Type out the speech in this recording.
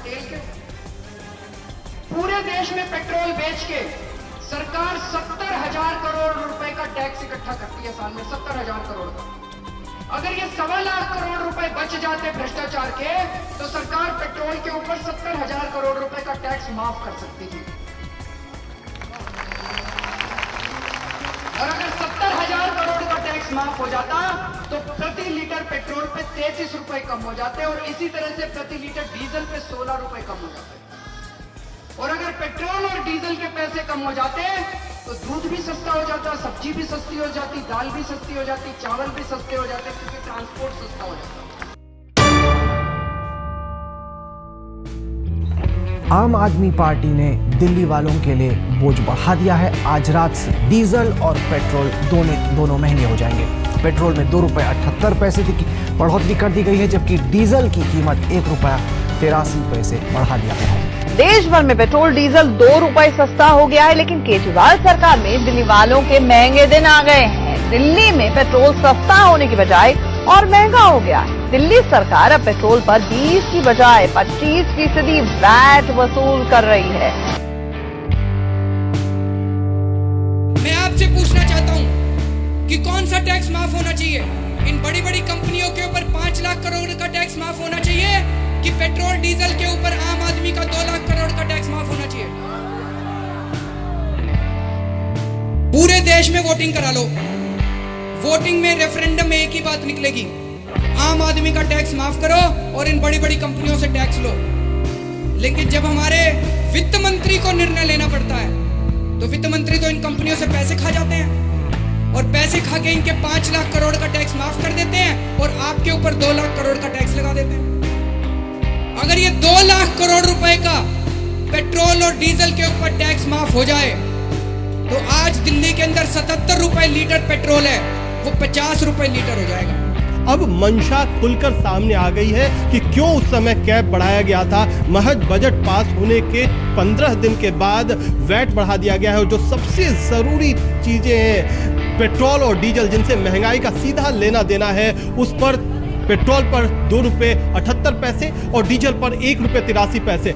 पटेल के। पूरे देश में पेट्रोल बेच के सरकार 70,000 करोड़ रुपए का टैक्स इकट्ठा करती है साल में, 70,000 करोड़ का। अगर ये 1.25 लाख करोड़ रुपए बच जाते भ्रष्टाचार के, तो सरकार पेट्रोल के ऊपर 70,000 करोड़ रुपए का टैक्स माफ कर सकती थी। और अगर 70,000 करोड़ का टैक्स माफ हो जाता तो प्रति लीटर पेट्रोल पे 33 रुपए कम हो जाते और इसी तरह से प्रति लीटर डीजल पे 16 रुपए कम हो जाते। और अगर पेट्रोल और डीजल के पैसे कम हो जाते तो दूध भी सस्ता हो जाता, सब्जी भी सस्ती हो जाती, दाल भी सस्ती हो जाती, चावल भी सस्ते हो जाते, क्योंकि ट्रांसपोर्ट सस्ता हो जाता। आम आदमी पार्टी ने दिल्ली वालों के लिए बोझ बढ़ा दिया है। आज रात से डीजल और पेट्रोल दोनों महंगे हो जाएंगे। पेट्रोल में 2 रुपये 78 पैसे की बढ़ोतरी कर दी गई है, जबकि डीजल की कीमत 1 रुपया 83 पैसे बढ़ा दिया गया है। देश भर में पेट्रोल डीजल 2 रुपए सस्ता हो गया है, लेकिन केजरीवाल सरकार में दिल्ली वालों के महंगे दिन आ गए हैं। दिल्ली में पेट्रोल सस्ता होने की बजाय और महंगा हो गया है। दिल्ली सरकार अब पेट्रोल पर 20 की बजाय 25% वैट वसूल कर रही है। मैं आपसे पूछना चाहता हूं कि कौन सा टैक्स माफ होना चाहिए? इन बड़ी बड़ी कंपनियों के ऊपर 5 लाख करोड़ का टैक्स माफ होना चाहिए कि पेट्रोल डीजल के ऊपर आम आदमी का 2 लाख करोड़ का टैक्स माफ होना चाहिए? पूरे देश में वोटिंग करा लो, वोटिंग में रेफरेंडम में एक ही बात निकलेगी, आम आदमी का टैक्स माफ करो और इन बड़ी बड़ी कंपनियों से टैक्स लो। लेकिन जब हमारे वित्त मंत्री को निर्णय लेना पड़ता है तो वित्त मंत्री तो इन कंपनियों से पैसे खा जाते हैं और पैसे खा के इनके 5 लाख करोड़ का टैक्स माफ कर देते हैं और आपके ऊपर 2 लाख करोड़ का टैक्स लगा देते हैं। अगर ये 2 लाख करोड़ रुपए का पेट्रोल और डीजल के ऊपर टैक्स माफ हो जाए तो आज दिल्ली के अंदर 77 रुपए लीटर पेट्रोल है, वो 50 रुपए लीटर हो जाएगा। अब मंशा खुलकर सामने आ गई है कि क्यों उस समय कैप बढ़ाया गया था। महज बजट पास होने के 15 दिन के बाद वैट बढ़ा दिया गया है और जो सबसे जरूरी चीजें हैं, पेट्रोल और डीजल जिनसे महंगाई का सीधा लेना देना है, उस पर पेट्रोल पर 2 रुपये 78 पैसे और डीजल पर 1 रुपये 83 पैसे।